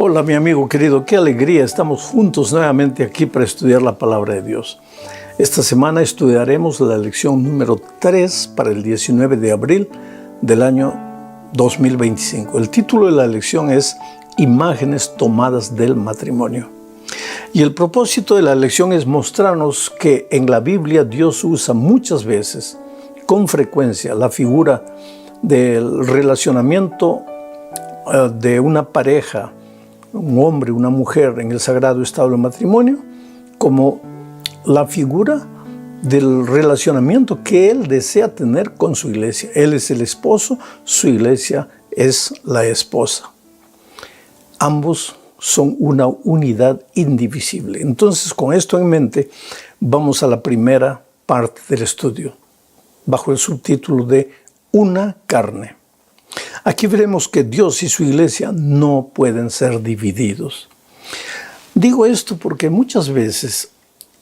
Hola mi amigo querido, qué alegría, estamos juntos nuevamente aquí para estudiar la palabra de Dios. Esta semana estudiaremos la lección número 3 para el 19 de abril del año 2025. El título de la lección es Imágenes tomadas del matrimonio. Y el propósito de la lección es mostrarnos que en la Biblia Dios usa muchas veces, con frecuencia, la figura del relacionamiento de una pareja, un hombre, una mujer en el sagrado estado del matrimonio, como la figura del relacionamiento que Él desea tener con su iglesia. Él es el esposo, su iglesia es la esposa. Ambos son una unidad indivisible. Entonces, con esto en mente, vamos a la primera parte del estudio, bajo el subtítulo de Una carne. Aquí veremos que Dios y su iglesia no pueden ser divididos. Digo esto porque muchas veces,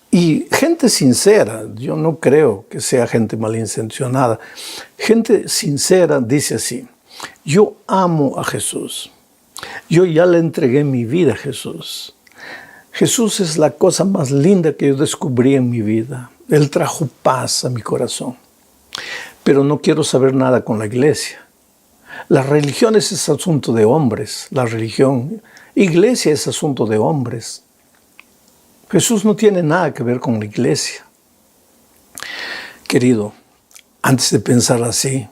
y gente sincera, yo no creo que sea gente malintencionada, gente sincera dice así: yo amo a Jesús, yo ya le entregué mi vida a Jesús. Jesús es la cosa más linda que yo descubrí en mi vida. Él trajo paz a mi corazón, pero no quiero saber nada con la iglesia. La religión es asunto de hombres, iglesia es asunto de hombres. Jesús no tiene nada que ver con la iglesia. Querido, antes de pensar así,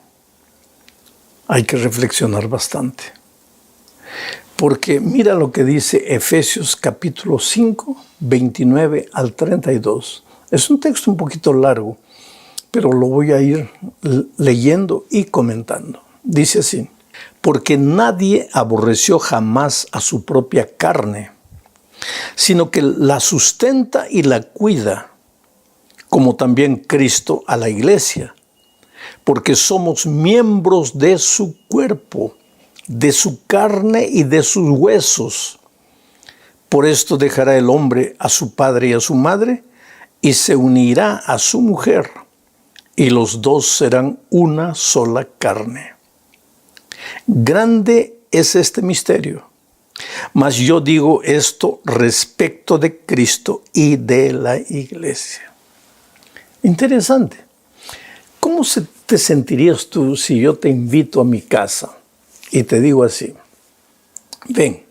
hay que reflexionar bastante. Porque mira lo que dice Efesios capítulo 5, 29 al 32. Es un texto un poquito largo, pero lo voy a ir leyendo y comentando. Dice así: porque nadie aborreció jamás a su propia carne, sino que la sustenta y la cuida, como también Cristo a la iglesia, porque somos miembros de su cuerpo, de su carne y de sus huesos. Por esto dejará el hombre a su padre y a su madre, y se unirá a su mujer, y los dos serán una sola carne. Grande es este misterio, mas yo digo esto respecto de Cristo y de la iglesia. Interesante. ¿Cómo te sentirías tú si yo te invito a mi casa y te digo así: ven,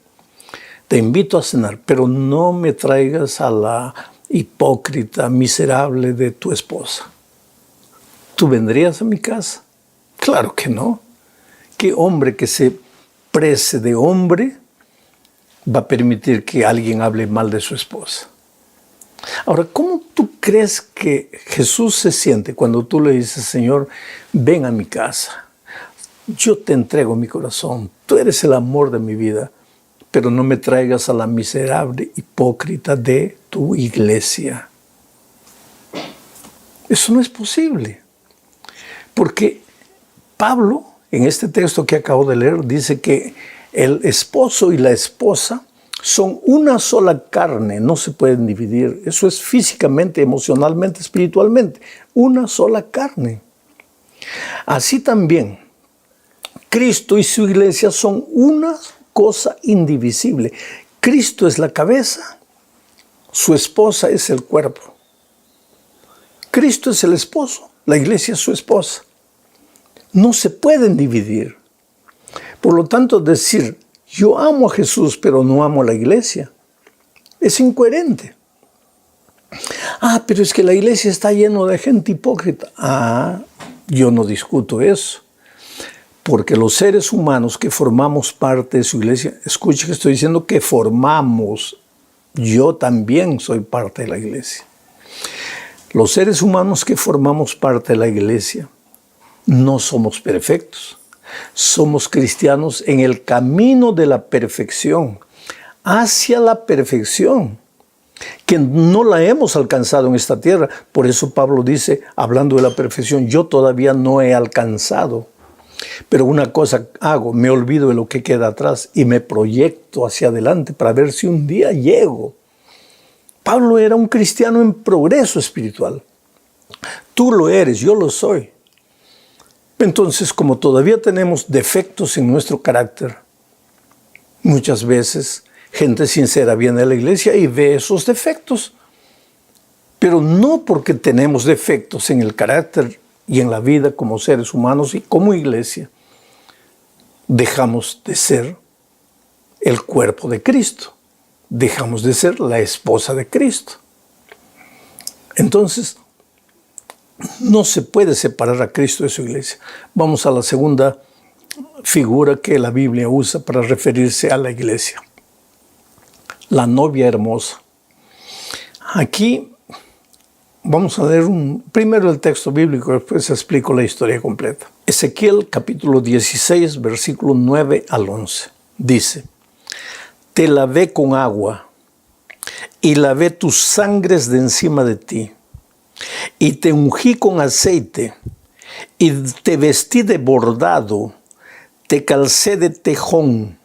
te invito a cenar, pero no me traigas a la hipócrita, miserable de tu esposa? ¿Tú vendrías a mi casa? Claro que no. ¿Qué hombre que se precie de hombre va a permitir que alguien hable mal de su esposa? Ahora, ¿cómo tú crees que Jesús se siente cuando tú le dices: Señor, ven a mi casa, yo te entrego mi corazón, tú eres el amor de mi vida, pero no me traigas a la miserable hipócrita de tu iglesia? Eso no es posible, porque Pablo, en este texto que acabo de leer, dice que el esposo y la esposa son una sola carne, no se pueden dividir. Eso es físicamente, emocionalmente, espiritualmente, una sola carne. Así también, Cristo y su iglesia son una cosa indivisible. Cristo es la cabeza, su esposa es el cuerpo. Cristo es el esposo, la iglesia es su esposa. No se pueden dividir. Por lo tanto, decir yo amo a Jesús pero no amo a la iglesia es incoherente. Pero es que la iglesia está llena de gente hipócrita. Yo no discuto eso. Porque los seres humanos que formamos parte de su iglesia, escuche que estoy diciendo que formamos, yo también soy parte de la iglesia. Los seres humanos que formamos parte de la iglesia no somos perfectos. Somos cristianos en el camino de la perfección, hacia la perfección, que no la hemos alcanzado en esta tierra. Por eso Pablo dice, hablando de la perfección: yo todavía no he alcanzado. Pero una cosa hago, me olvido de lo que queda atrás y me proyecto hacia adelante para ver si un día llego. Pablo era un cristiano en progreso espiritual. Tú lo eres, yo lo soy. Entonces, como todavía tenemos defectos en nuestro carácter, muchas veces Gente sincera viene a la iglesia y ve esos defectos. Pero no porque tenemos defectos en el carácter y en la vida como seres humanos y como iglesia, dejamos de ser el cuerpo de Cristo. Dejamos de ser la esposa de Cristo. Entonces, no se puede separar a Cristo de su iglesia. Vamos a la segunda figura que la Biblia usa para referirse a la iglesia. La novia hermosa. Aquí vamos a leer primero el texto bíblico, después explico la historia completa. Ezequiel capítulo 16, versículo 9 al 11. Dice: te lavé con agua y lavé tus sangres de encima de ti, y te ungí con aceite, y te vestí de bordado, te calcé de tejón,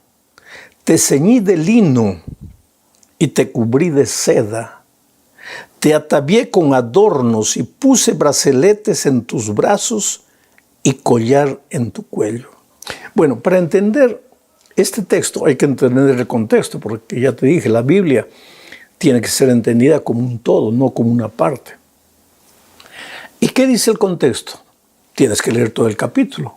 te ceñí de lino, y te cubrí de seda. Te atavié con adornos y puse braceletes en tus brazos y collar en tu cuello. Bueno, para entender este texto hay que entender el contexto, porque ya te dije, la Biblia tiene que ser entendida como un todo, no como una parte. ¿Y qué dice el contexto? Tienes que leer todo el capítulo.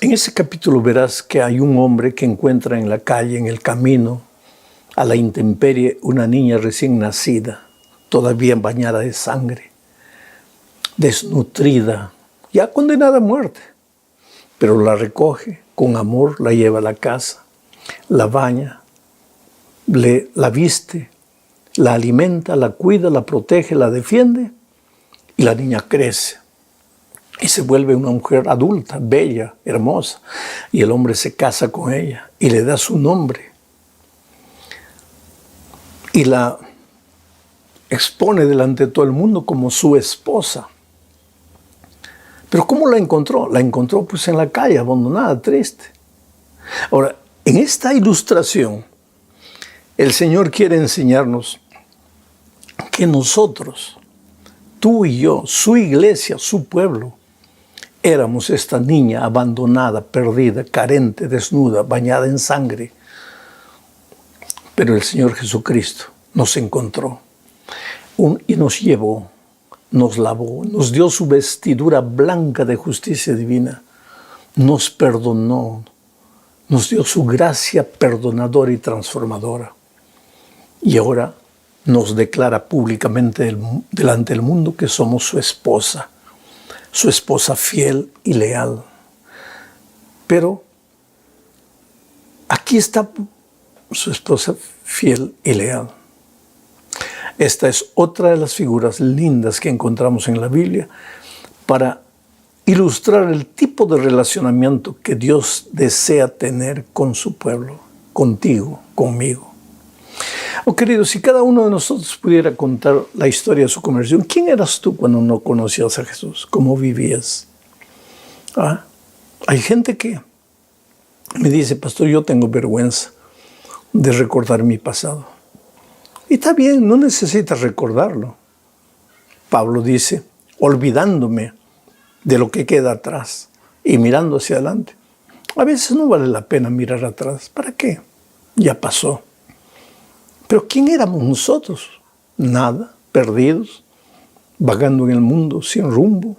En ese capítulo verás que hay un hombre que encuentra en la calle, en el camino, a la intemperie, una niña recién nacida, todavía bañada de sangre, desnutrida, ya condenada a muerte. Pero la recoge con amor, la lleva a la casa, la baña, la viste, la alimenta, la cuida, la protege, la defiende, y la niña crece y se vuelve una mujer adulta, bella, hermosa, y el hombre se casa con ella y le da su nombre y la expone delante de todo el mundo como su esposa. Pero ¿cómo la encontró? La encontró pues en la calle, abandonada, triste. Ahora, en esta ilustración, el Señor quiere enseñarnos que nosotros, tú y yo, su iglesia, su pueblo, éramos esta niña abandonada, perdida, carente, desnuda, bañada en sangre. Pero el Señor Jesucristo nos encontró y nos llevó, nos lavó, nos dio su vestidura blanca de justicia divina, nos perdonó, nos dio su gracia perdonadora y transformadora. Y ahora nos declara públicamente delante del mundo que somos su esposa fiel y leal. Pero aquí está su esposa fiel y leal. Esta es otra de las figuras lindas que encontramos en la Biblia para ilustrar el tipo de relacionamiento que Dios desea tener con su pueblo, contigo, conmigo. Oh, querido, si cada uno de nosotros pudiera contar la historia de su conversión, ¿quién eras tú cuando no conocías a Jesús? ¿Cómo vivías? Hay gente que me dice: pastor, yo tengo vergüenza de recordar mi pasado. Y está bien, no necesitas recordarlo. Pablo dice: olvidándome de lo que queda atrás y mirando hacia adelante. A veces no vale la pena mirar atrás. ¿Para qué? Ya pasó. Pero ¿quién éramos nosotros? Nada, perdidos, vagando en el mundo sin rumbo,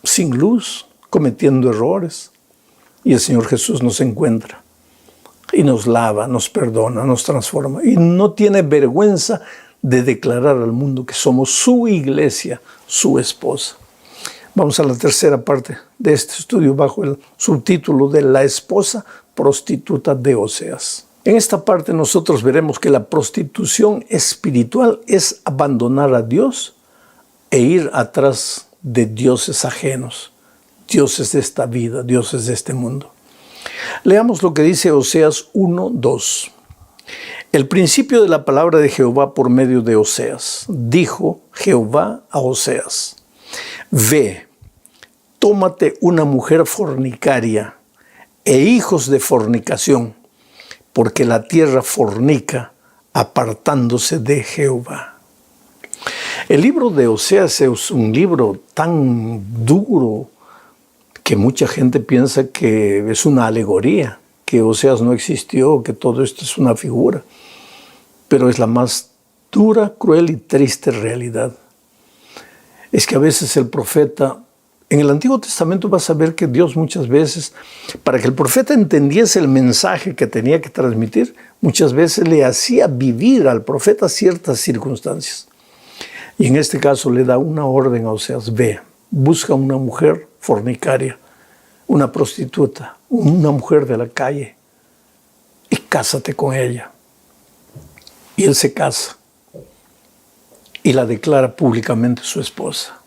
sin luz, cometiendo errores. Y el Señor Jesús nos encuentra y nos lava, nos perdona, nos transforma. Y no tiene vergüenza de declarar al mundo que somos su iglesia, su esposa. Vamos a la tercera parte de este estudio bajo el subtítulo de La esposa prostituta de Oseas. En esta parte nosotros veremos que la prostitución espiritual es abandonar a Dios e ir atrás de dioses ajenos, dioses de esta vida, dioses de este mundo. Leamos lo que dice Oseas 1:2. El principio de la palabra de Jehová por medio de Oseas. Dijo Jehová a Oseas: ve, tómate una mujer fornicaria e hijos de fornicación, porque la tierra fornica apartándose de Jehová. El libro de Oseas es un libro tan duro que mucha gente piensa que es una alegoría, que Oseas no existió, que todo esto es una figura, pero es la más dura, cruel y triste realidad. Es que a veces el profeta, en el Antiguo Testamento vas a ver que Dios muchas veces, para que el profeta entendiese el mensaje que tenía que transmitir, muchas veces le hacía vivir al profeta ciertas circunstancias. Y en este caso le da una orden a Oseas: ve, busca una mujer fornicaria, una prostituta, una mujer de la calle, y cásate con ella. Y él se casa y la declara públicamente su esposa.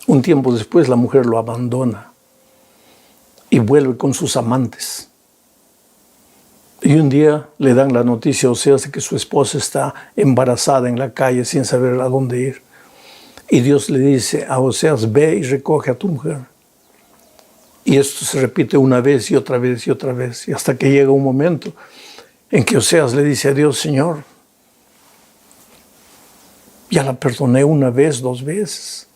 Un tiempo después la mujer lo abandona y vuelve con sus amantes. Y un día le dan la noticia a Oseas de que su esposa está embarazada en la calle sin saber a dónde ir. Y Dios le dice a Oseas: ve y recoge a tu mujer. Y esto se repite una vez y otra vez y otra vez, y hasta que llega un momento en que Oseas le dice a Dios: Señor, ya la perdoné una vez, 2 veces.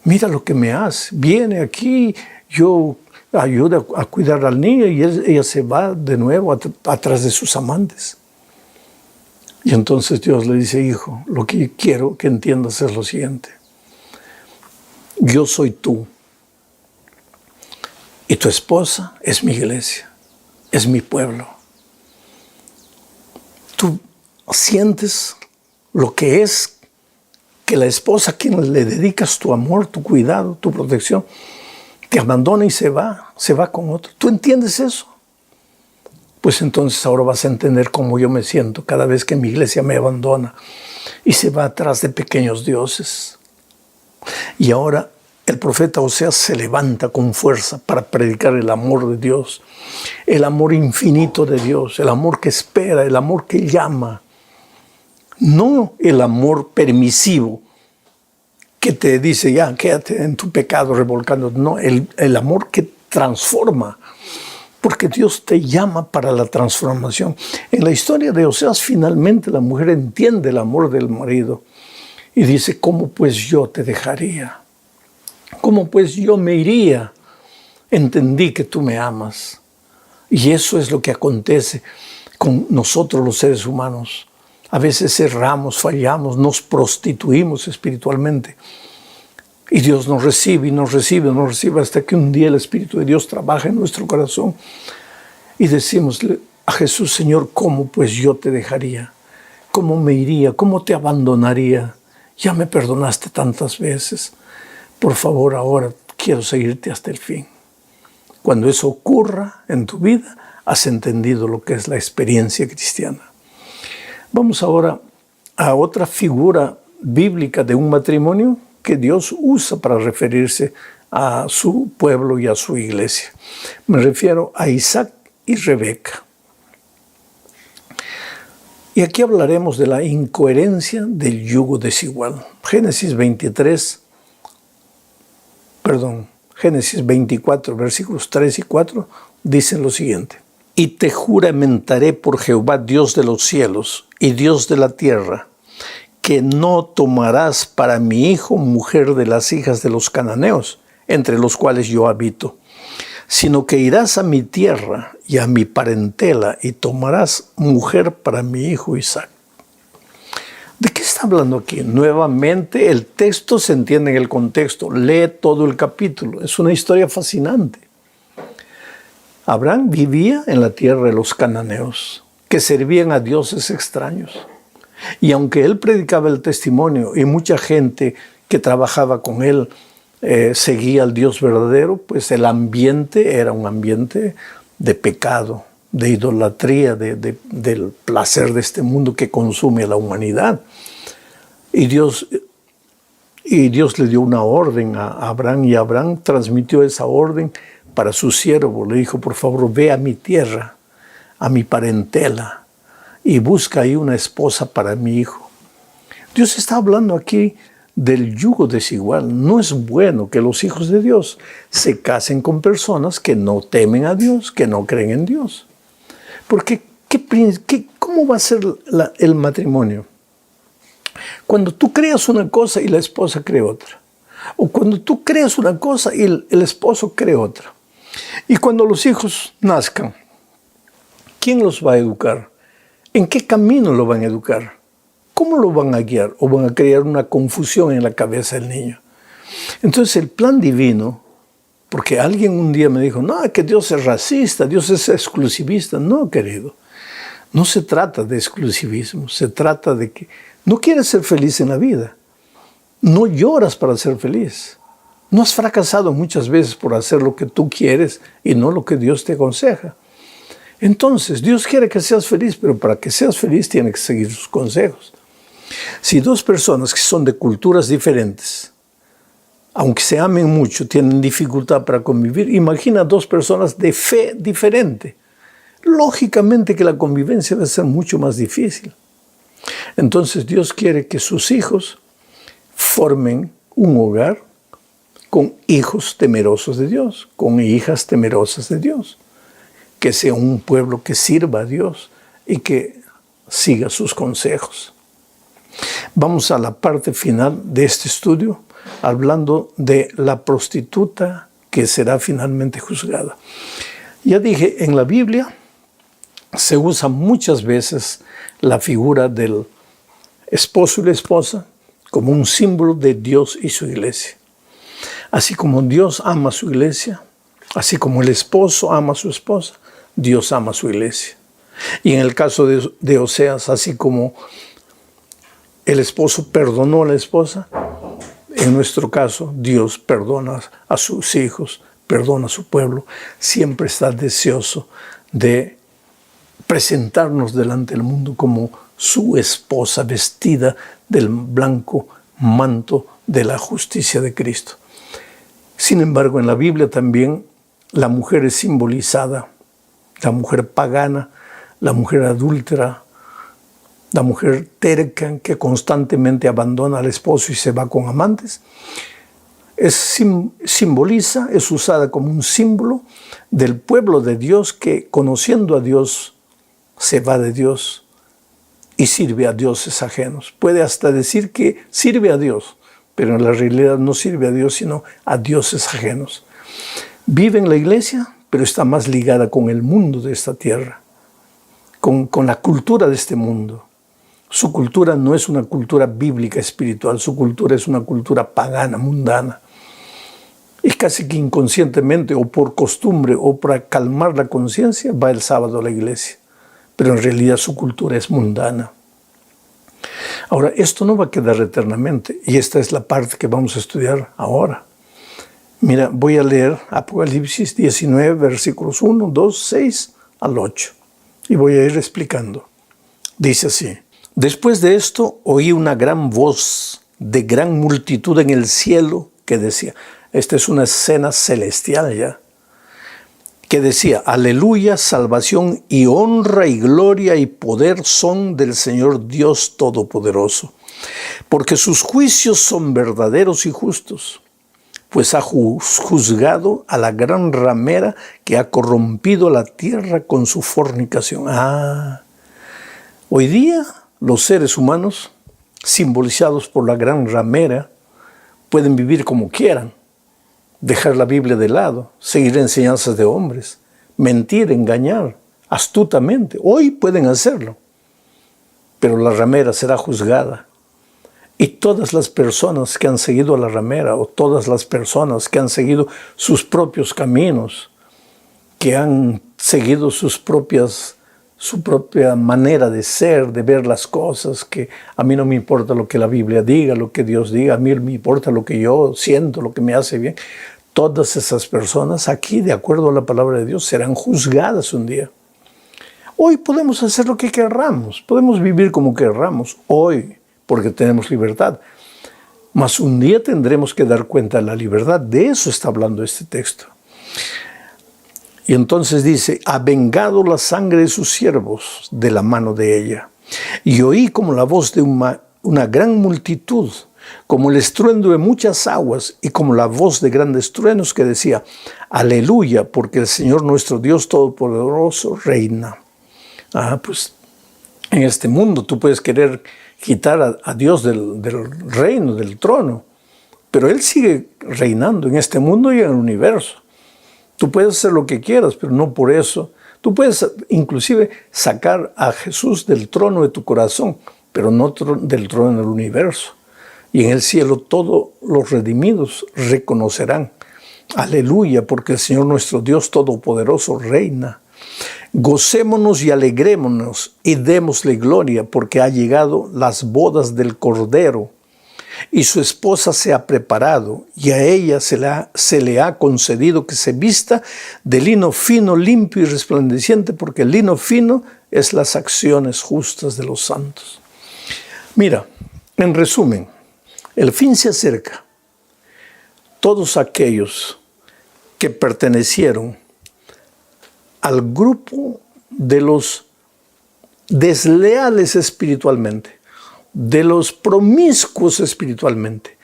Mira lo que me hace. Viene aquí, yo ayudo a cuidar al niño y ella se va de nuevo atrás de sus amantes. Y entonces Dios le dice: hijo, lo que quiero que entiendas es lo siguiente. Yo soy tú. Y tu esposa es mi iglesia, es mi pueblo. Tú sientes lo que es que la esposa a quien le dedicas tu amor, tu cuidado, tu protección, te abandona y se va con otro. ¿Tú entiendes eso? Pues entonces ahora vas a entender cómo yo me siento cada vez que mi iglesia me abandona y se va atrás de pequeños dioses. Y ahora el profeta Oseas se levanta con fuerza para predicar el amor de Dios, el amor infinito de Dios, el amor que espera, el amor que llama. No el amor permisivo que te dice: ya, quédate en tu pecado revolcando. No, el amor que transforma, porque Dios te llama para la transformación. En la historia de Oseas, finalmente la mujer entiende el amor del marido y dice: ¿cómo pues yo te dejaría? ¿Cómo pues yo me iría? Entendí que tú me amas. Y eso es lo que acontece con nosotros los seres humanos. A veces erramos, fallamos, nos prostituimos espiritualmente. Y Dios nos recibe y nos recibe, nos recibe, hasta que un día el Espíritu de Dios trabaja en nuestro corazón. Y decimos a Jesús: Señor, ¿cómo pues yo te dejaría? ¿Cómo me iría? ¿Cómo te abandonaría? Ya me perdonaste tantas veces. Por favor, ahora quiero seguirte hasta el fin. Cuando eso ocurra en tu vida, has entendido lo que es la experiencia cristiana. Vamos ahora a otra figura bíblica de un matrimonio que Dios usa para referirse a su pueblo y a su iglesia. Me refiero a Isaac y Rebeca. Y aquí hablaremos de la incoherencia del yugo desigual. Génesis 24, versículos 3 y 4, dicen lo siguiente: y te juramentaré por Jehová, Dios de los cielos y Dios de la tierra, que no tomarás para mi hijo mujer de las hijas de los cananeos, entre los cuales yo habito, sino que irás a mi tierra y a mi parentela y tomarás mujer para mi hijo Isaac. ¿De qué está hablando aquí? Nuevamente el texto se entiende en el contexto. Lee todo el capítulo. Es una historia fascinante. Abraham vivía en la tierra de los cananeos, que servían a dioses extraños. Y aunque él predicaba el testimonio y mucha gente que trabajaba con él seguía al Dios verdadero, pues el ambiente era un ambiente de pecado, de idolatría, del placer de este mundo que consume a la humanidad. Y Dios le dio una orden a Abraham, y Abraham transmitió esa orden para su siervo. Le dijo: por favor, ve a mi tierra, a mi parentela, y busca ahí una esposa para mi hijo. Dios está hablando aquí del yugo desigual. No es bueno que los hijos de Dios se casen con personas que no temen a Dios, que no creen en Dios. Porque, ¿cómo va a ser el matrimonio? Cuando tú creas una cosa y la esposa cree otra. O cuando tú creas una cosa y el esposo cree otra. Y cuando los hijos nazcan, ¿Quién los va a educar? ¿En qué camino lo van a educar? ¿Cómo lo van a guiar? ¿O van a crear una confusión en la cabeza del niño? Entonces el plan divino, porque alguien un día me dijo, no, que Dios es racista, Dios es exclusivista. No, querido, no se trata de exclusivismo, se trata de que no quieres ser feliz en la vida. No lloras para ser feliz. No has fracasado muchas veces por hacer lo que tú quieres y no lo que Dios te aconseja. Entonces, Dios quiere que seas feliz, pero para que seas feliz tienes que seguir sus consejos. Si dos personas que son de culturas diferentes, aunque se amen mucho, tienen dificultad para convivir, imagina dos personas de fe diferente. Lógicamente que la convivencia va a ser mucho más difícil. Entonces Dios quiere que sus hijos formen un hogar con hijos temerosos de Dios, con hijas temerosas de Dios. Que sea un pueblo que sirva a Dios y que siga sus consejos. Vamos a la parte final de este estudio, hablando de la prostituta que será finalmente juzgada. Ya dije, en la Biblia se usa muchas veces la figura del esposo y la esposa como un símbolo de Dios y su iglesia. Así como Dios ama a su iglesia, así como el esposo ama a su esposa, Dios ama a su iglesia. Y en el caso de Oseas, así como el esposo perdonó a la esposa, en nuestro caso, Dios perdona a sus hijos, perdona a su pueblo. Siempre está deseoso de presentarnos delante del mundo como su esposa vestida del blanco manto de la justicia de Cristo. Sin embargo, en la Biblia también la mujer es simbolizada, la mujer pagana, la mujer adúltera, la mujer terca que constantemente abandona al esposo y se va con amantes. Simboliza, es usada como un símbolo del pueblo de Dios que, conociendo a Dios, se va de Dios y sirve a dioses ajenos. Puede hasta decir que sirve a Dios, pero en la realidad no sirve a Dios, sino a dioses ajenos. Vive en la iglesia, pero está más ligada con el mundo de esta tierra, con la cultura de este mundo. Su cultura no es una cultura bíblica espiritual, su cultura es una cultura pagana, mundana. Y casi que inconscientemente o por costumbre o para calmar la conciencia va el sábado a la iglesia. Pero en realidad su cultura es mundana. Ahora, esto no va a quedar eternamente y esta es la parte que vamos a estudiar ahora. Mira, voy a leer Apocalipsis 19, versículos 1, 2, 6 al 8 y voy a ir explicando. Dice así: Después de esto oí una gran voz de gran multitud en el cielo que decía, esta es una escena celestial ya, que decía, aleluya, salvación y honra y gloria y poder son del Señor Dios Todopoderoso, porque sus juicios son verdaderos y justos, pues ha juzgado a la gran ramera que ha corrompido la tierra con su fornicación. Hoy día los seres humanos, simbolizados por la gran ramera, pueden vivir como quieran, dejar la Biblia de lado, seguir enseñanzas de hombres, mentir, engañar, astutamente. Hoy pueden hacerlo, pero la ramera será juzgada. Y todas las personas que han seguido a la ramera, o todas las personas que han seguido sus propios caminos, que han seguido su propia manera de ser, de ver las cosas, que a mí no me importa lo que la Biblia diga, lo que Dios diga, a mí me importa lo que yo siento, lo que me hace bien. Todas esas personas aquí, de acuerdo a la palabra de Dios, serán juzgadas un día. Hoy podemos hacer lo que querramos, podemos vivir como querramos hoy, porque tenemos libertad. Mas un día tendremos que dar cuenta de la libertad. De eso está hablando este texto. Y entonces dice, ha vengado la sangre de sus siervos de la mano de ella. Y oí como la voz de una gran multitud, como el estruendo de muchas aguas y como la voz de grandes truenos que decía, aleluya, porque el Señor nuestro Dios Todopoderoso reina. Pues en este mundo tú puedes querer quitar a Dios del reino, del trono, pero Él sigue reinando en este mundo y en el universo. Tú puedes hacer lo que quieras, pero no por eso Tú puedes inclusive sacar a Jesús del trono de tu corazón, pero no del trono del universo. Y en el cielo todos los redimidos reconocerán. Aleluya, porque el Señor nuestro Dios Todopoderoso reina. Gocémonos y alegrémonos y démosle gloria, porque ha llegado las bodas del Cordero, y su esposa se ha preparado, y a ella se le ha concedido que se vista de lino fino, limpio y resplandeciente, porque el lino fino es las acciones justas de los santos. Mira, en resumen, el fin se acerca. Todos aquellos que pertenecieron al grupo de los desleales espiritualmente, de los promiscuos espiritualmente,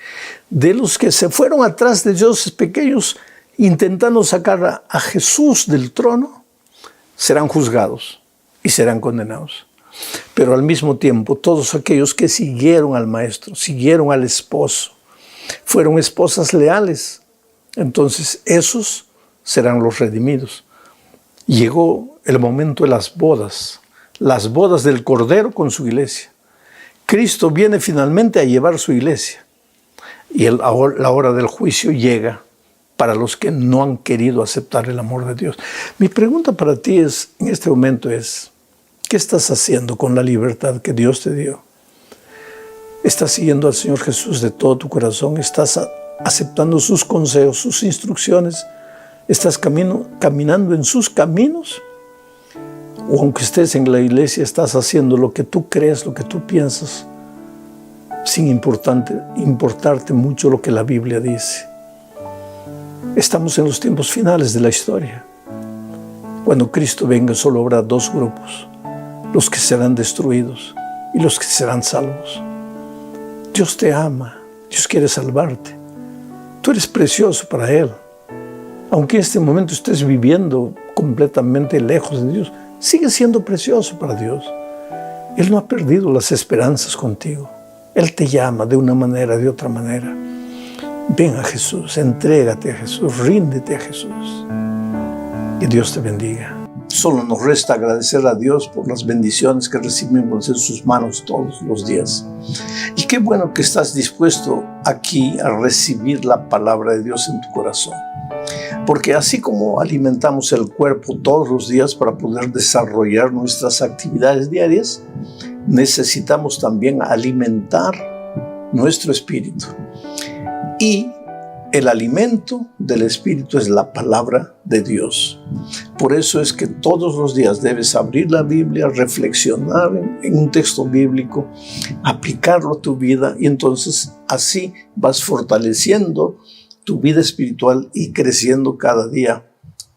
de los que se fueron atrás de dioses pequeños intentando sacar a Jesús del trono, serán juzgados y serán condenados. Pero al mismo tiempo, todos aquellos que siguieron al Maestro, siguieron al Esposo, fueron esposas leales, entonces esos serán los redimidos. Llegó el momento de las bodas del Cordero con su iglesia. Cristo viene finalmente a llevar su iglesia y la hora del juicio llega para los que no han querido aceptar el amor de Dios. Mi pregunta para ti en este momento es, ¿qué estás haciendo con la libertad que Dios te dio? ¿Estás siguiendo al Señor Jesús de todo tu corazón? ¿Estás aceptando sus consejos, sus instrucciones? ¿Estás caminando en sus caminos? O aunque estés en la iglesia, estás haciendo lo que tú crees, lo que tú piensas, sin importarte mucho lo que la Biblia dice. Estamos en los tiempos finales de la historia. Cuando Cristo venga, solo habrá dos grupos: los que serán destruidos y los que serán salvos. Dios te ama, Dios quiere salvarte. Tú eres precioso para Él. Aunque en este momento estés viviendo completamente lejos de Dios, sigue siendo precioso para Dios. Él no ha perdido las esperanzas contigo. Él te llama de una manera, de otra manera. Ven a Jesús, entrégate a Jesús, ríndete a Jesús. Que Dios te bendiga. Solo nos resta agradecer a Dios por las bendiciones que recibimos en sus manos todos los días. Y qué bueno que estás dispuesto aquí a recibir la palabra de Dios en tu corazón. Porque así como alimentamos el cuerpo todos los días para poder desarrollar nuestras actividades diarias, necesitamos también alimentar nuestro espíritu. Y el alimento del espíritu es la palabra de Dios. Por eso es que todos los días debes abrir la Biblia, reflexionar en un texto bíblico, aplicarlo a tu vida, y entonces así vas fortaleciendo tu vida espiritual y creciendo cada día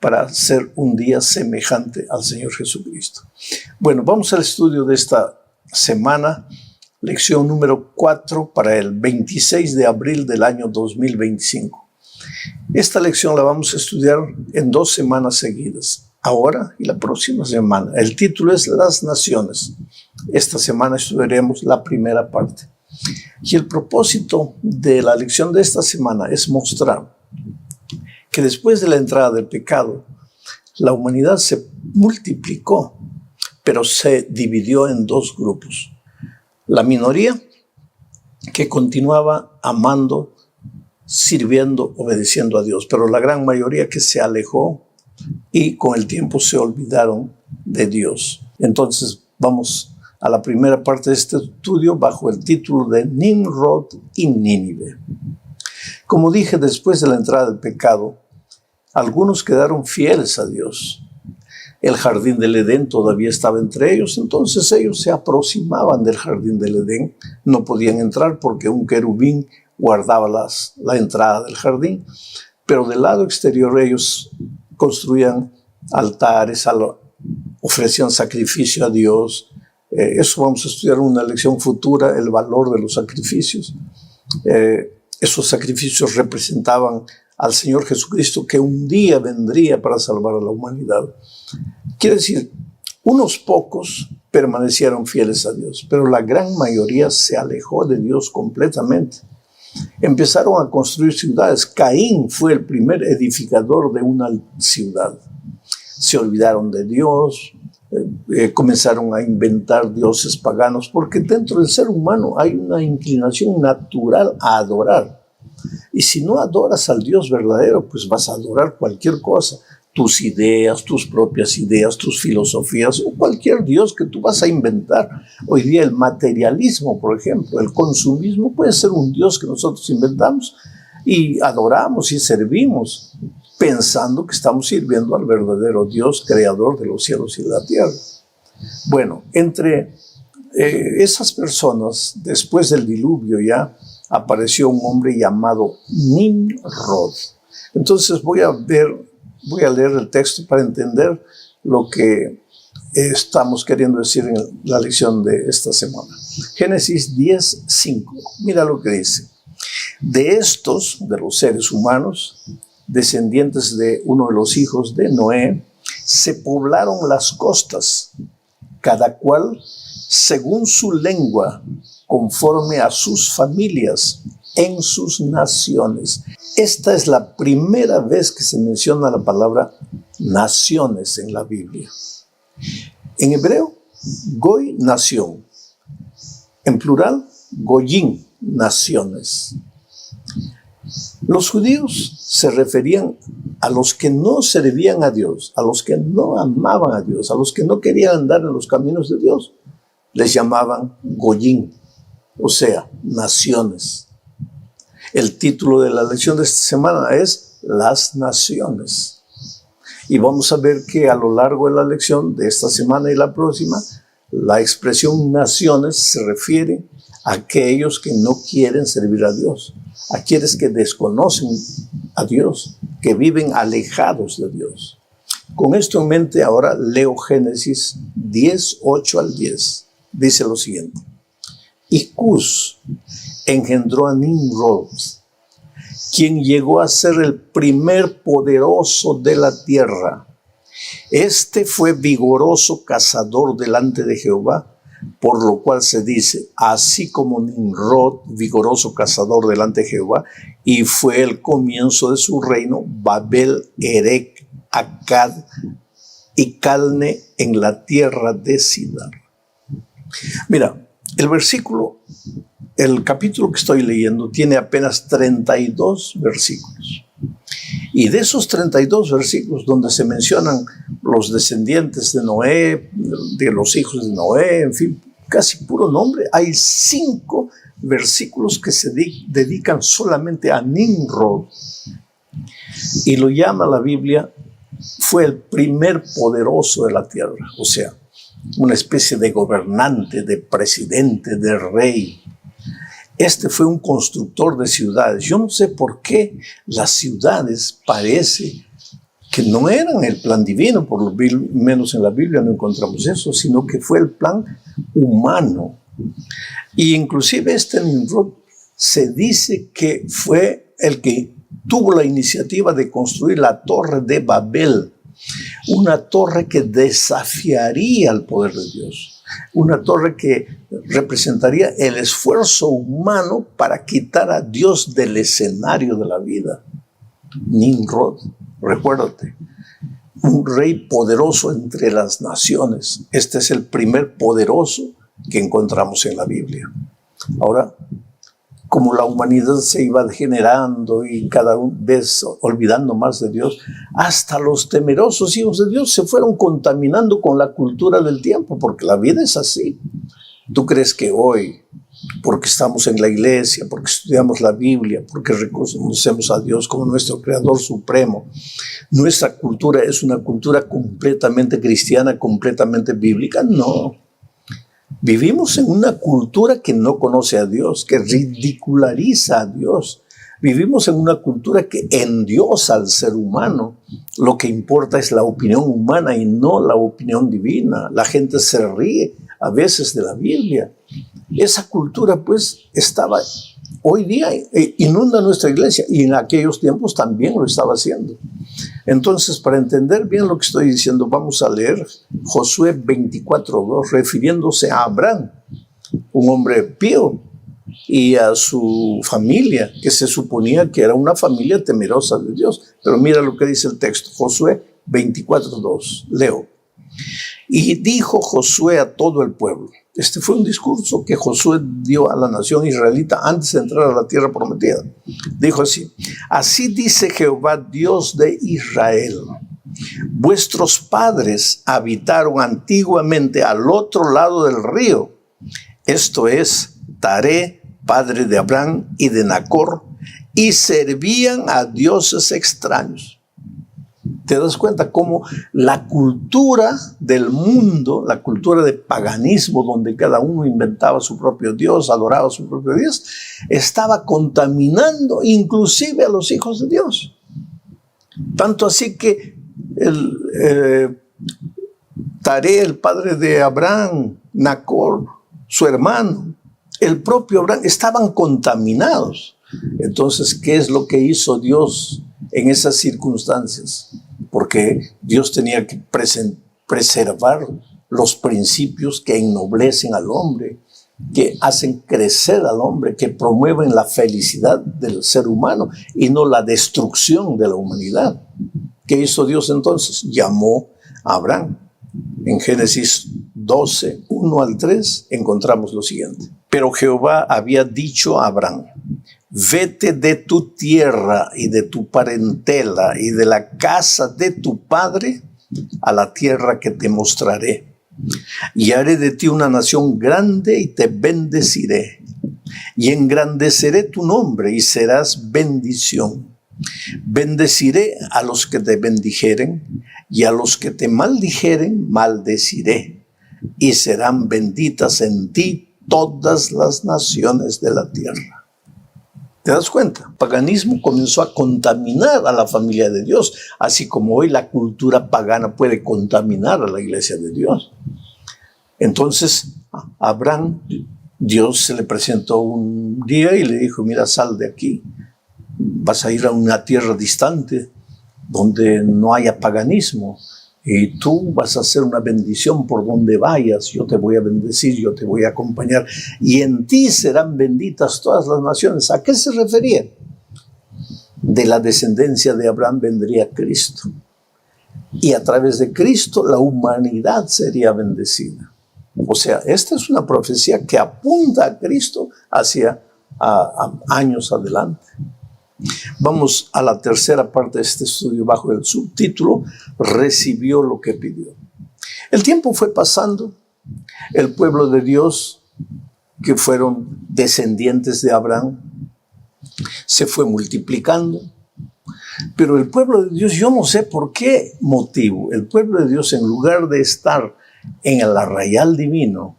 para ser un día semejante al Señor Jesucristo. Bueno, vamos al estudio de esta semana, lección número 4 para el 26 de abril del año 2025. Esta lección la vamos a estudiar en 2 semanas seguidas, ahora y la próxima semana. El título es Las Naciones. Esta semana estudiaremos la primera parte. Y el propósito de la lección de esta semana es mostrar que después de la entrada del pecado, la humanidad se multiplicó, pero se dividió en 2 grupos. La minoría, que continuaba amando, sirviendo, obedeciendo a Dios, pero la gran mayoría que se alejó y con el tiempo se olvidaron de Dios. Entonces vamos a la primera parte de este estudio bajo el título de Nimrod y Nínive. Como dije, después de la entrada del pecado, algunos quedaron fieles a Dios. El jardín del Edén todavía estaba entre ellos, entonces ellos se aproximaban del jardín del Edén. No podían entrar porque un querubín guardaba la entrada del jardín, pero del lado exterior ellos construían altares, ofrecían sacrificio a Dios. Eso vamos a estudiar en una lección futura, el valor de los sacrificios. Esos sacrificios representaban al Señor Jesucristo, que un día vendría para salvar a la humanidad. Quiere decir, unos pocos permanecieron fieles a Dios, pero la gran mayoría se alejó de Dios completamente. Empezaron a construir ciudades. Caín fue el primer edificador de una ciudad. se olvidaron de Dios, comenzaron a inventar dioses paganos, porque dentro del ser humano hay una inclinación natural a adorar. Y si no adoras al Dios verdadero, pues vas a adorar cualquier cosa, tus ideas, tus propias ideas, tus filosofías, o cualquier Dios que tú vas a inventar. Hoy día el materialismo, por ejemplo, el consumismo puede ser un Dios que nosotros inventamos y adoramos y servimos, pensando que estamos sirviendo al verdadero Dios, creador de los cielos y de la tierra. Bueno, entre esas personas, después del diluvio ya, apareció un hombre llamado Nimrod. Entonces voy a leer el texto para entender lo que estamos queriendo decir en la lección de esta semana. Génesis 10:5. Mira lo que dice. De estos, de los seres humanos, descendientes de uno de los hijos de Noé, se poblaron las costas, cada cual según su lengua, conforme a sus familias, en sus naciones. Esta es la primera vez que se menciona la palabra naciones en la Biblia. En hebreo, goy, nación. En plural, goyim, naciones. Los judíos se referían a los que no servían a Dios, a los que no amaban a Dios, a los que no querían andar en los caminos de Dios. Les llamaban goyim, o sea, naciones. El título de la lección de esta semana es Las Naciones. Y vamos a ver que a lo largo de la lección de esta semana y la próxima, la expresión naciones se refiere a aquellos que no quieren servir a Dios, a aquellos que desconocen a Dios, que viven alejados de Dios. Con esto en mente, ahora leo Génesis 10:8 al 10. Dice lo siguiente. Y Cus engendró a Nimrod, quien llegó a ser el primer poderoso de la tierra. Este fue vigoroso cazador delante de Jehová, por lo cual se dice, así como Nimrod, vigoroso cazador delante de Jehová, y fue el comienzo de su reino, Babel, Erec, Akkad y Calne en la tierra de Sidar. Mira, el capítulo que estoy leyendo tiene apenas 32 versículos. Y de esos 32 versículos donde se mencionan los descendientes de Noé, de los hijos de Noé, en fin, casi puro nombre, hay 5 versículos que se dedican solamente a Nimrod. Y lo llama la Biblia, fue el primer poderoso de la tierra, o sea, una especie de gobernante, de presidente, de rey. Este fue un constructor de ciudades. Yo no sé por qué las ciudades parece que no eran el plan divino, por lo menos en la Biblia no encontramos eso, sino que fue el plan humano. Y inclusive Nimrod se dice que fue el que tuvo la iniciativa de construir la Torre de Babel, una torre que desafiaría al poder de Dios, una torre que representaría el esfuerzo humano para quitar a Dios del escenario de la vida. Nimrod, recuérdate, un rey poderoso entre las naciones. Este es el primer poderoso que encontramos en la Biblia. Ahora, como la humanidad se iba degenerando y cada vez olvidando más de Dios, hasta los temerosos hijos de Dios se fueron contaminando con la cultura del tiempo, porque la vida es así. ¿Tú crees que hoy, porque estamos en la iglesia, porque estudiamos la Biblia, porque reconocemos a Dios como nuestro Creador Supremo, nuestra cultura es una cultura completamente cristiana, completamente bíblica? No. Vivimos en una cultura que no conoce a Dios, que ridiculariza a Dios. Vivimos en una cultura que endiosa al ser humano. Lo que importa es la opinión humana y no la opinión divina. La gente se ríe a veces de la Biblia. Esa cultura, pues, estaba hoy día, inunda nuestra iglesia, y en aquellos tiempos también lo estaba haciendo. Entonces, para entender bien lo que estoy diciendo, vamos a leer Josué 24:2, refiriéndose a Abraham, un hombre pío, y a su familia, que se suponía que era una familia temerosa de Dios. Pero mira lo que dice el texto, Josué 24:2. Leo. Y dijo Josué a todo el pueblo. Este fue un discurso que Josué dio a la nación israelita antes de entrar a la tierra prometida. Dijo así: así dice Jehová, Dios de Israel. Vuestros padres habitaron antiguamente al otro lado del río. Esto es, Taré, padre de Abraham y de Nacor, y servían a dioses extraños. ¿Te das cuenta cómo la cultura del mundo, la cultura de paganismo, donde cada uno inventaba su propio Dios, adoraba a su propio Dios, estaba contaminando inclusive a los hijos de Dios? Tanto así que Taré, el padre de Abraham, Nacor, su hermano, el propio Abraham, estaban contaminados. Entonces, ¿qué es lo que hizo Dios en esas circunstancias? Porque Dios tenía que preservar los principios que ennoblecen al hombre, que hacen crecer al hombre, que promueven la felicidad del ser humano y no la destrucción de la humanidad. ¿Qué hizo Dios entonces? Llamó a Abraham. En Génesis 12, 1 al 3, encontramos lo siguiente. Pero Jehová había dicho a Abraham: vete de tu tierra y de tu parentela y de la casa de tu padre a la tierra que te mostraré. Y haré de ti una nación grande y te bendeciré. Y engrandeceré tu nombre y serás bendición. Bendeciré a los que te bendijeren y a los que te maldijeren maldeciré. Y serán benditas en ti todas las naciones de la tierra. ¿Te das cuenta? El paganismo comenzó a contaminar a la familia de Dios, así como hoy la cultura pagana puede contaminar a la iglesia de Dios. Entonces, a Abraham, Dios se le presentó un día y le dijo: mira, sal de aquí, vas a ir a una tierra distante donde no haya paganismo. Y tú vas a hacer una bendición por donde vayas. Yo te voy a bendecir, yo te voy a acompañar. Y en ti serán benditas todas las naciones. ¿A qué se refería? De la descendencia de Abraham vendría Cristo. Y a través de Cristo la humanidad sería bendecida. O sea, esta es una profecía que apunta a Cristo hacia años adelante. Vamos a la tercera parte de este estudio bajo el subtítulo: recibió lo que pidió. El tiempo fue pasando. El pueblo de Dios, que fueron descendientes de Abraham, se fue multiplicando. Pero el pueblo de Dios, yo no sé por qué motivo, el pueblo de Dios, en lugar de estar en el arrayal divino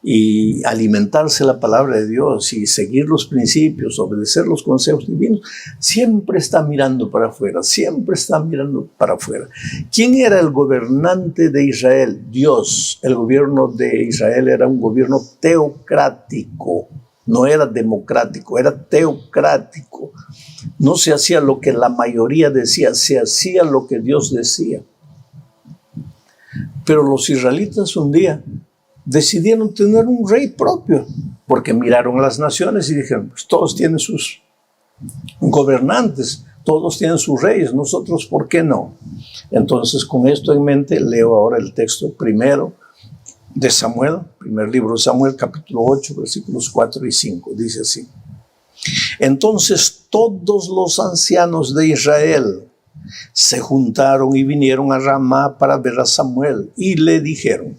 y alimentarse la palabra de Dios y seguir los principios, obedecer los consejos divinos, siempre está mirando para afuera, siempre está mirando para afuera. ¿Quién era el gobernante de Israel? Dios. El gobierno de Israel era un gobierno teocrático, no era democrático, era teocrático. No se hacía lo que la mayoría decía, se hacía lo que Dios decía. Pero los israelitas un día decidieron tener un rey propio, porque miraron a las naciones y dijeron: pues todos tienen sus gobernantes, todos tienen sus reyes, nosotros ¿por qué no? Entonces, con esto en mente, leo ahora el texto primero de Samuel, primer libro de Samuel, capítulo 8, versículos 4 y 5. Dice así: entonces todos los ancianos de Israel se juntaron y vinieron a Ramá para ver a Samuel y le dijeron: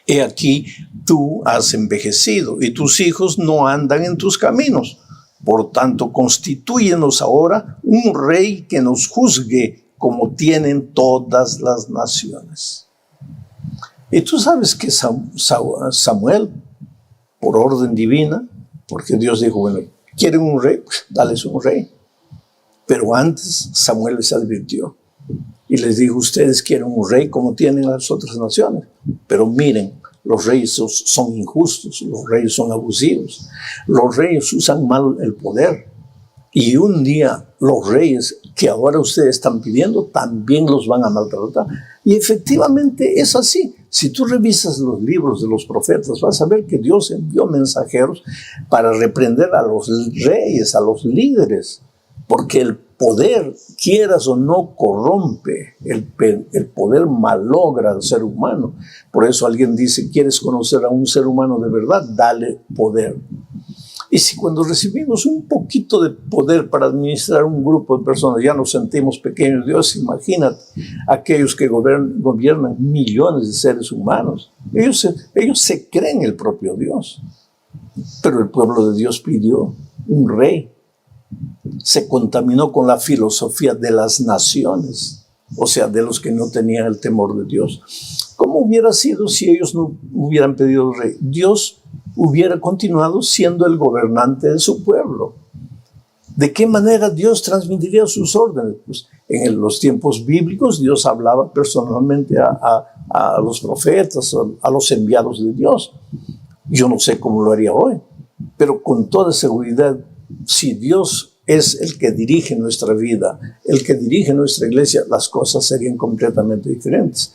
he aquí, tú has envejecido y tus hijos no andan en tus caminos. Por tanto, constitúyenos ahora un rey que nos juzgue como tienen todas las naciones. Y tú sabes que Samuel, por orden divina, porque Dios dijo: bueno, ¿quieren un rey? Pues dales un rey. Pero antes Samuel les advirtió y les dijo: ustedes quieren un rey como tienen las otras naciones, pero miren, los reyes son injustos, los reyes son abusivos, los reyes usan mal el poder. Y un día los reyes que ahora ustedes están pidiendo también los van a maltratar. Y efectivamente es así. Si tú revisas los libros de los profetas, vas a ver que Dios envió mensajeros para reprender a los reyes, a los líderes, porque el poder, quieras o no, corrompe. El poder malogra al ser humano. Por eso alguien dice, ¿quieres conocer a un ser humano de verdad? Dale poder. Y si cuando recibimos un poquito de poder para administrar un grupo de personas ya nos sentimos pequeños, Dios, imagínate aquellos que gobiernan millones de seres humanos. Ellos se creen el propio Dios. Pero el pueblo de Dios pidió un rey. Se contaminó con la filosofía de las naciones, o sea, de los que no tenían el temor de Dios. ¿Cómo hubiera sido si ellos no hubieran pedido rey? Dios hubiera continuado siendo el gobernante de su pueblo. ¿De qué manera Dios transmitiría sus órdenes? Pues en los tiempos bíblicos Dios hablaba personalmente a los profetas, a los enviados de Dios. Yo no sé cómo lo haría hoy, pero con toda seguridad, si Dios es el que dirige nuestra vida, el que dirige nuestra iglesia, las cosas serían completamente diferentes.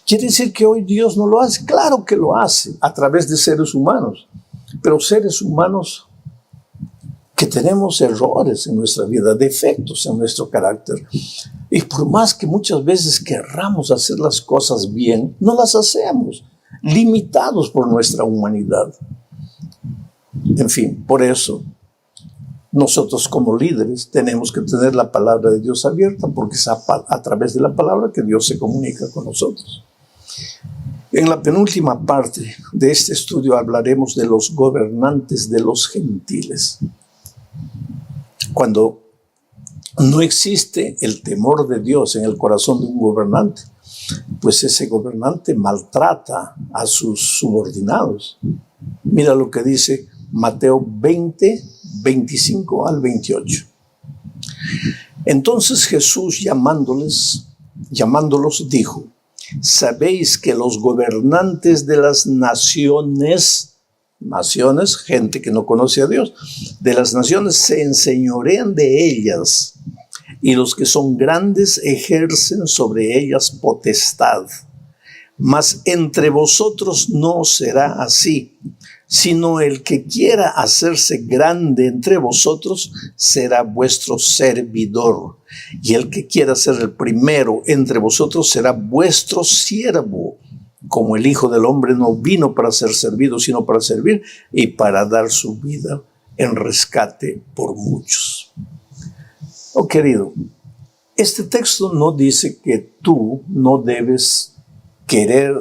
¿Quiere decir que hoy Dios no lo hace? Claro que lo hace a través de seres humanos, pero seres humanos que tenemos errores en nuestra vida, defectos en nuestro carácter. Y por más que muchas veces querramos hacer las cosas bien, no las hacemos, limitados por nuestra humanidad. En fin, por eso nosotros como líderes tenemos que tener la palabra de Dios abierta, porque es a través de la palabra que Dios se comunica con nosotros. En la penúltima parte de este estudio hablaremos de los gobernantes de los gentiles. Cuando no existe el temor de Dios en el corazón de un gobernante, pues ese gobernante maltrata a sus subordinados. Mira lo que dice Mateo 20, 25 al 28. Entonces Jesús llamándolos dijo: ¿sabéis que los gobernantes de las naciones, gente que no conoce a Dios, de las naciones se enseñorean de ellas, y los que son grandes ejercen sobre ellas potestad? Mas entre vosotros no será así, sino el que quiera hacerse grande entre vosotros será vuestro servidor, y el que quiera ser el primero entre vosotros será vuestro siervo, como el Hijo del Hombre no vino para ser servido, sino para servir y para dar su vida en rescate por muchos. Oh, querido, este texto no dice que tú no debes querer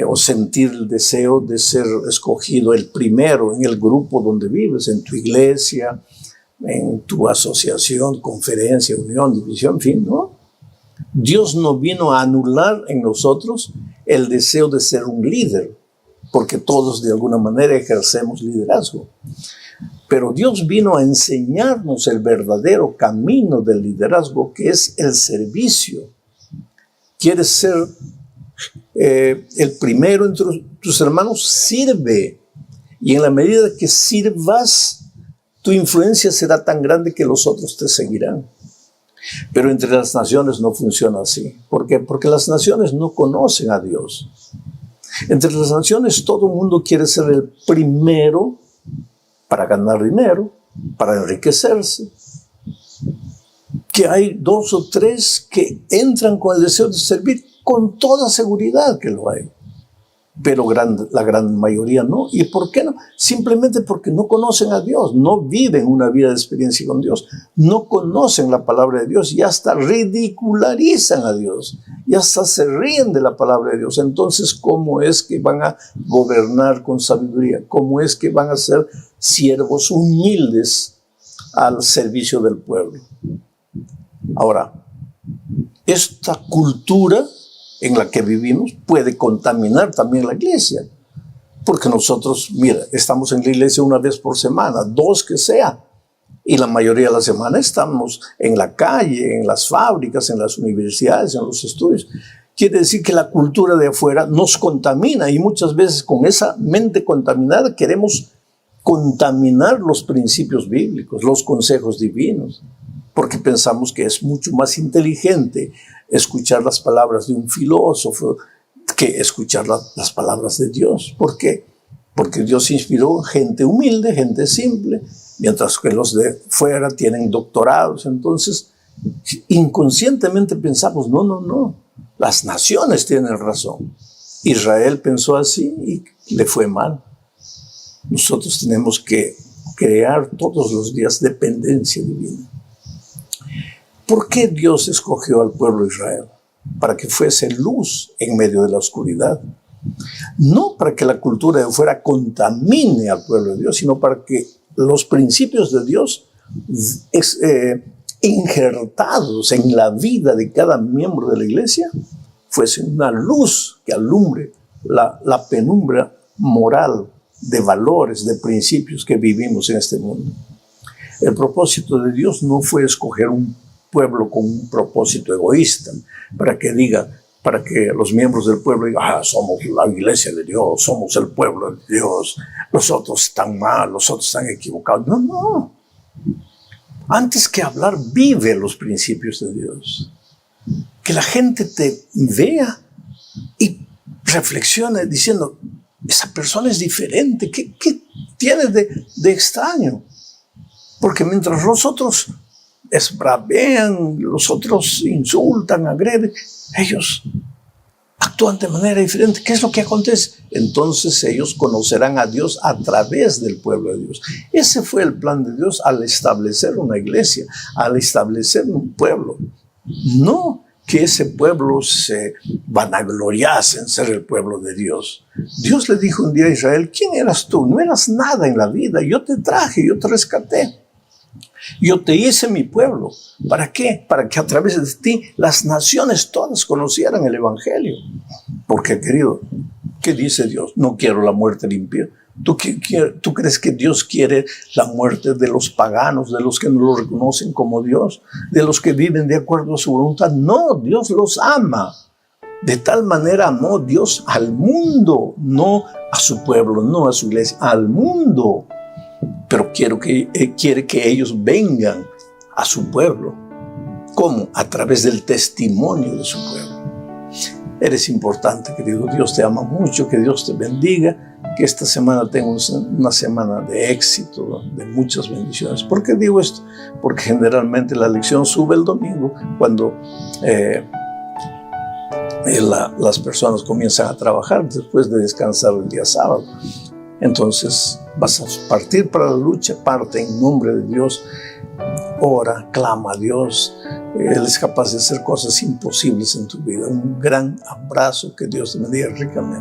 o sentir el deseo de ser escogido el primero en el grupo donde vives, en tu iglesia, en tu asociación, conferencia, unión, división, en fin, ¿no? Dios no vino a anular en nosotros el deseo de ser un líder, porque todos de alguna manera ejercemos liderazgo. Pero Dios vino a enseñarnos el verdadero camino del liderazgo, que es el servicio. ¿Quieres ser el primero entre tus hermanos? Sirve. Y en la medida que sirvas, tu influencia será tan grande que los otros te seguirán. Pero entre las naciones no funciona así. ¿Por qué? Porque las naciones no conocen a Dios. Entre las naciones todo el mundo quiere ser el primero para ganar dinero, para enriquecerse. Que hay 2 o 3 que entran con el deseo de servir, con toda seguridad que lo hay. Pero la gran mayoría no. ¿Y por qué no? Simplemente porque no conocen a Dios, no viven una vida de experiencia con Dios, no conocen la palabra de Dios y hasta ridicularizan a Dios y hasta se ríen de la palabra de Dios. Entonces, ¿cómo es que van a gobernar con sabiduría? ¿Cómo es que van a ser siervos humildes al servicio del pueblo? Ahora, esta cultura en la que vivimos puede contaminar también la iglesia. Porque nosotros, mira, estamos en la iglesia una vez por semana, 2 que sea. Y la mayoría de la semana estamos en la calle, en las fábricas, en las universidades, en los estudios. Quiere decir que la cultura de afuera nos contamina y muchas veces con esa mente contaminada queremos contaminar los principios bíblicos, los consejos divinos. Porque pensamos que es mucho más inteligente escuchar las palabras de un filósofo que escuchar las palabras de Dios. ¿Por qué? Porque Dios inspiró gente humilde, gente simple, mientras que los de fuera tienen doctorados. Entonces, inconscientemente pensamos, no, las naciones tienen razón. Israel pensó así y le fue mal. Nosotros tenemos que crear todos los días dependencia divina. ¿Por qué Dios escogió al pueblo de Israel? Para que fuese luz en medio de la oscuridad. No para que la cultura de fuera contamine al pueblo de Dios, sino para que los principios de Dios injertados en la vida de cada miembro de la iglesia fuesen una luz que alumbre la penumbra moral de valores, de principios que vivimos en este mundo. El propósito de Dios no fue escoger un pueblo con un propósito egoísta, para que los miembros del pueblo digan, somos la iglesia de Dios, somos el pueblo de Dios, los otros están mal, los otros están equivocados. No. Antes que hablar, vive los principios de Dios. Que la gente te vea y reflexione diciendo, esa persona es diferente, ¿qué tiene de extraño? Porque mientras los otros esbravean, los otros insultan, agreden, ellos actúan de manera diferente. ¿Qué es lo que acontece? Entonces ellos conocerán a Dios a través del pueblo de Dios. Ese fue el plan de Dios al establecer una iglesia, al establecer un pueblo. No que ese pueblo se vanagloriase en ser el pueblo de Dios. Dios le dijo un día a Israel, ¿quién eras tú? No eras nada en la vida. Yo te traje, yo te rescaté. Yo te hice mi pueblo. ¿Para qué? Para que a través de ti las naciones todas conocieran el Evangelio. Porque, querido, ¿qué dice Dios? No quiero la muerte del impío. ¿Tú crees que Dios quiere la muerte de los paganos, de los que no lo reconocen como Dios, de los que viven de acuerdo a su voluntad? No, Dios los ama. De tal manera amó Dios al mundo, no a su pueblo, no a su iglesia, al mundo. Pero quiere que ellos vengan a su pueblo. ¿Cómo? A través del testimonio de su pueblo. Eres importante, querido. Dios te ama mucho, que Dios te bendiga. Que esta semana tenga una semana de éxito, de muchas bendiciones. ¿Por qué digo esto? Porque generalmente la lección sube el domingo cuando las personas comienzan a trabajar después de descansar el día sábado. Entonces vas a partir para la lucha, parte en nombre de Dios, ora, clama a Dios. Él es capaz de hacer cosas imposibles en tu vida. Un gran abrazo, que Dios te bendiga ricamente.